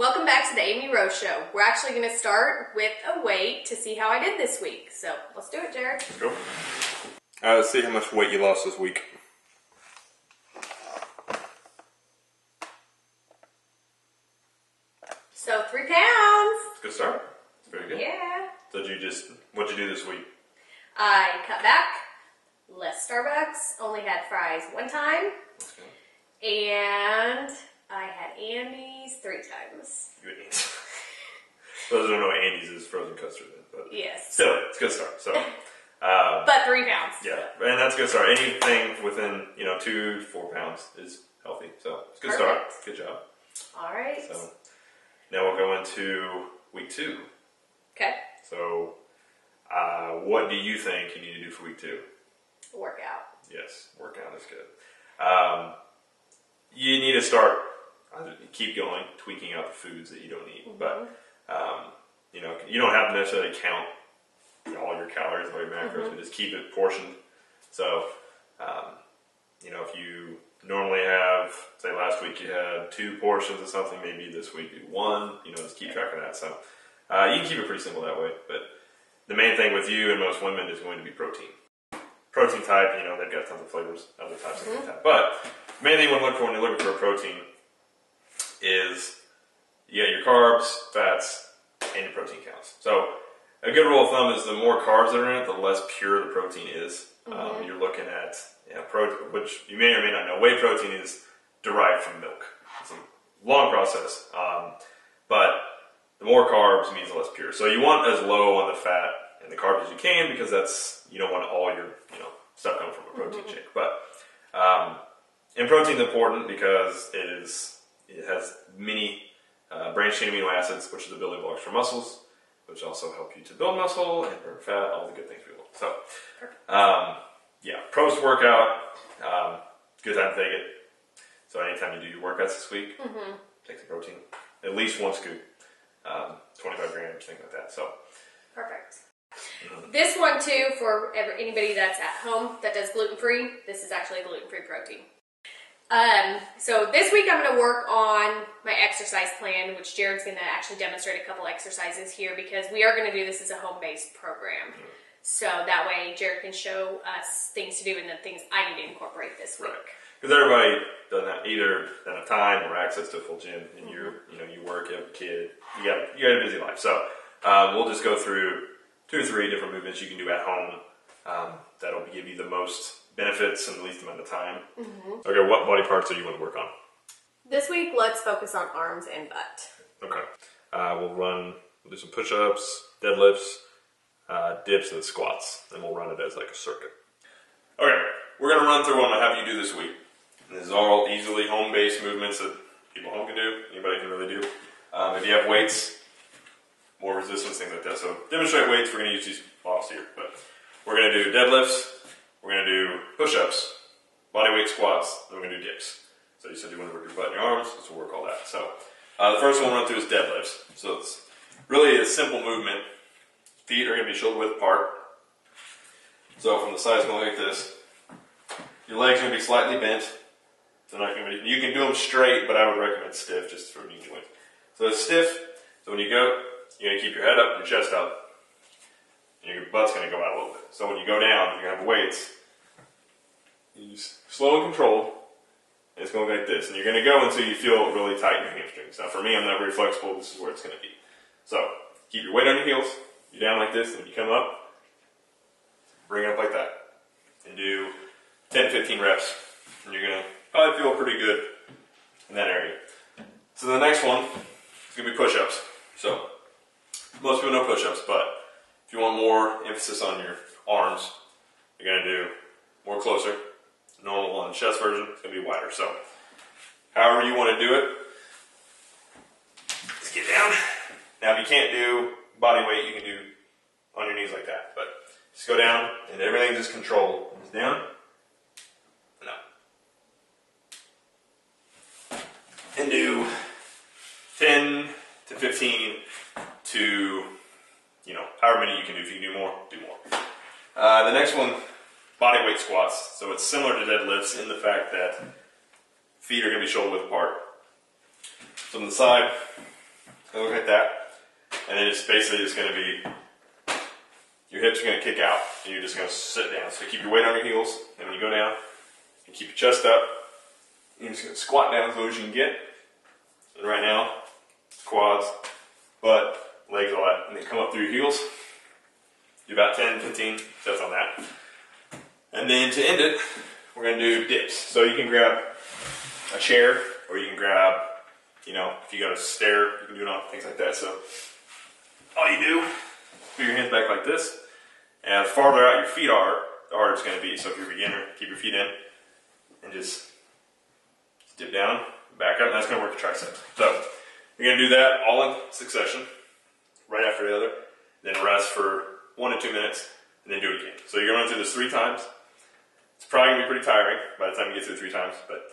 Welcome back to the Aimee Rose Show. We're actually going to start with a weight to see how I did this week. So let's do it, Jared. Let's go. Let's see how much weight you lost this week. So 3 pounds. Good start. It's very good. Yeah. So what'd you do this week? I cut back, less Starbucks, only had fries 1 time, and I had Andy's 3 times. You ate Andy's. Those who don't know, Andy's is frozen custard. But yes. Still, it's a good start. So, but 3 pounds. Yeah, and that's a good start. Anything within 2 to 4 pounds is healthy. So it's a good start. Good job. All right. So now we'll go into week 2. Okay. So, what do you think you need to do for week 2? Workout. Yes, workout is good. You need to start, keep going, tweaking out the foods that you don't eat. Mm-hmm. But, you don't have to necessarily count all your calories or your macros, but just keep it portioned. So, if you normally have, say last week you had 2 portions of something, maybe this week do 1, just keep track of that. So, you can keep it pretty simple that way. But the main thing with you and most women is going to be protein. Protein type, they've got tons of flavors, other types of that. But the main thing you want to look for when you're looking for a protein is you got your carbs, fats, and your protein counts. So a good rule of thumb is the more carbs that are in it, the less pure the protein is. You're looking at protein, which you may or may not know. Whey protein is derived from milk. It's a long process, but the more carbs means the less pure. So you want as low on the fat and the carbs as you can, because you don't want all your stuff coming from a protein shake. But and protein's important because it has many branched chain amino acids, which are the building blocks for muscles, which also help you to build muscle and burn fat, all the good things we want. So post workout, good time to take it. So anytime you do your workouts this week, take some protein, at least 1 scoop, 25 grams, things like that. So perfect. This one too, for anybody that's at home that does gluten-free, this is actually a gluten-free protein. So this week I'm going to work on my exercise plan, which Jared's going to actually demonstrate a couple exercises here, because we are going to do this as a home-based program. So that way Jared can show us things to do and the things I need to incorporate this week. Because everybody doesn't have either time or access to a full gym, and you work, you have a kid, you got a busy life. So we'll just go through 2 or 3 different movements you can do at home that'll give you the most benefits in the least amount of time. Okay, what body parts do you want to work on? This week, let's focus on arms and butt. Okay. We'll do some push-ups, deadlifts, dips, and squats. And we'll run it as like a circuit. Okay, we're going to run through what I'm going to have you do this week. And this is all easily home-based movements that people at home can do, anybody can really do. If you have weights, more resistance, things like that. So demonstrate weights, we're going to use these bottles here. But we're going to do deadlifts, we're going to do push-ups, body weight squats, then we're going to do dips. So you said you want to work your butt and your arms, so we'll work all that. So the first one we'll run through is deadlifts. So it's really a simple movement. Feet are going to be shoulder width apart. So from the side, it's going to look like this. Your legs are going to be slightly bent. They're not going to be, you can do them straight, but I would recommend stiff just for knee joint. So it's stiff. So when you go, you're going to keep your head up, your chest up, and your butt's going to go out a little bit. So when you go down, you're going to have weights. You just slow and controlled, and it's going to go like this. And you're going to go until you feel really tight in your hamstrings. Now for me, I'm not very flexible. This is where it's going to be. So keep your weight on your heels. You're down like this, and when you come up, bring it up like that. And do 10, 15 reps. And you're going to probably feel pretty good in that area. So the next one is going to be push-ups. So most people know push-ups, but if you want more emphasis on your arms, you're going to do more closer. Normal on the chest version, it's going to be wider. So however you want to do it, just get down. Now if you can't do body weight, you can do on your knees like that. But just go down, and everything's just controlled. Just down and up. And do 10 to 15 to, however many you can do. If you can do more, do more. The next one, body weight squats. So it's similar to deadlifts in the fact that feet are going to be shoulder width apart. So on the side, And look at that. And then it's basically just going to be, your hips are going to kick out, and you're just going to sit down. So keep your weight on your heels, and when you go down, and keep your chest up, you're just going to squat down as low as you can get. And right now, quads, butt, legs, all that, and then come up through your heels. Do about 10, 15 sets on that. And then to end it, we're going to do dips. So you can grab a chair, or you can grab, you know, if you got a stair, you can do it on things like that. So all you do, put your hands back like this, and the farther out your feet are, the harder it's going to be. So if you're a beginner, keep your feet in, and just dip down, back up, and that's going to work your triceps. So you're going to do that all in succession, right after the other, then rest for 1 to 2 minutes, and then do it again. So you're going to run through this 3 times. It's probably going to be pretty tiring by the time you get through 3 times, but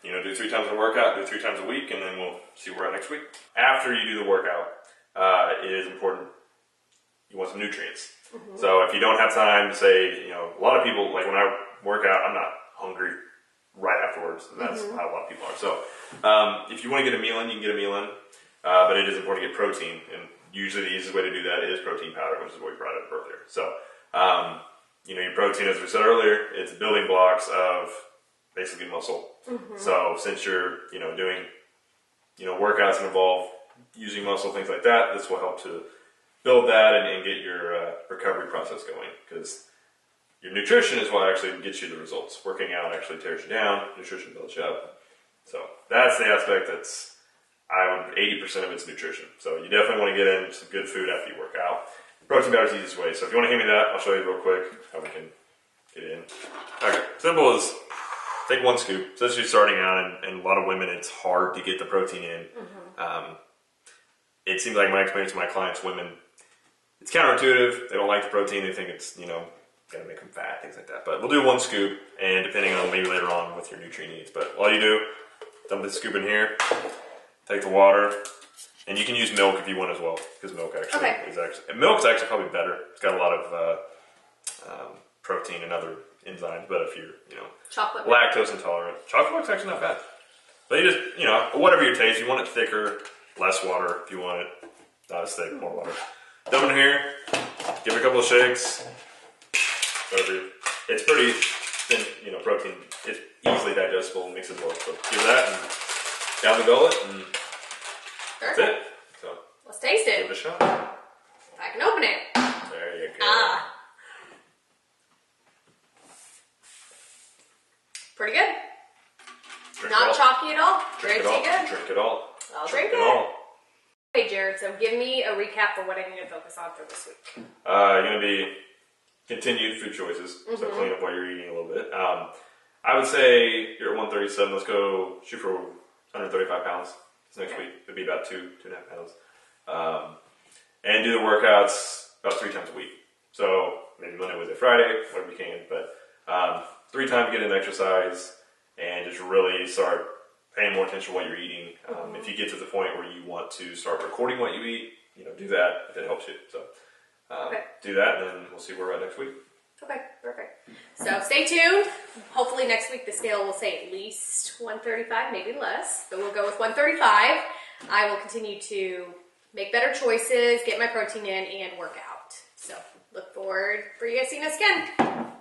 you know, do 3 times a workout, do 3 times a week, and then we'll see where we're at next week. After you do the workout, it is important, you want some nutrients. So if you don't have time to say, you know, a lot of people, like when I work out, I'm not hungry right afterwards, and that's how a lot of people are. So if you want to get a meal in, you can get a meal in, but it is important to get protein, and usually the easiest way to do that is protein powder, which is what we brought up earlier. So, you know, your protein, as we said earlier, it's building blocks of basically muscle. So since you're, you know, doing, you know, workouts that involve using muscle, things like that, this will help to build that and get your recovery process going, because your nutrition is what actually gets you the results. Working out actually tears you down, nutrition builds you up. So that's the aspect that's, 80% of it's nutrition. So you definitely want to get in some good food after you work out. Protein powder is the easiest way. So if you want to hand me that, I'll show you real quick how we can get it in. Okay, simple as take 1 scoop. So this is starting out, and a lot of women, it's hard to get the protein in. It seems like my experience with my clients, women, it's counterintuitive. They don't like the protein. They think it's, you know, gonna make them fat, things like that. But we'll do 1 scoop, and depending on maybe later on with your nutrient needs. But all you do, dump the scoop in here. Take the water, and you can use milk if you want as well, because milk actually is milk's actually probably better. It's got a lot of protein and other enzymes, but if you're, you know, chocolate lactose intolerant, chocolate milk's actually not bad. But you just, you know, whatever your taste, you want it thicker, less water if you want it, not as thick, more water. Dump it in here, give it a couple of shakes. It's pretty thin, you know, protein. It's easily digestible and mixes well. So give that and down the gullet, and that's it. So let's taste it. Give it a shot. If I can open it. There you go. Pretty good. Drink Not chalky at all. Drink Very it all. good. Drink it all. I'll drink it. Hey Jared, so give me a recap for what I need to focus on for this week. You're going to be continued food choices, so clean up while you're eating a little bit. I would say you're at 137. Let's go shoot for 135 pounds. This next week it'll be about 2.5 pounds. And do the workouts about 3 times a week. So maybe Monday, Wednesday, Friday, whatever you can. But 3 times to get in exercise and just really start paying more attention to what you're eating. If you get to the point where you want to start recording what you eat, you know, do that if it helps you. So do that, and then we'll see where we're at next week. Okay, perfect. So stay tuned. Hopefully next week the scale will say at least 135, maybe less, but we'll go with 135. I will continue to make better choices, get my protein in, and work out. So look forward for you guys seeing us again.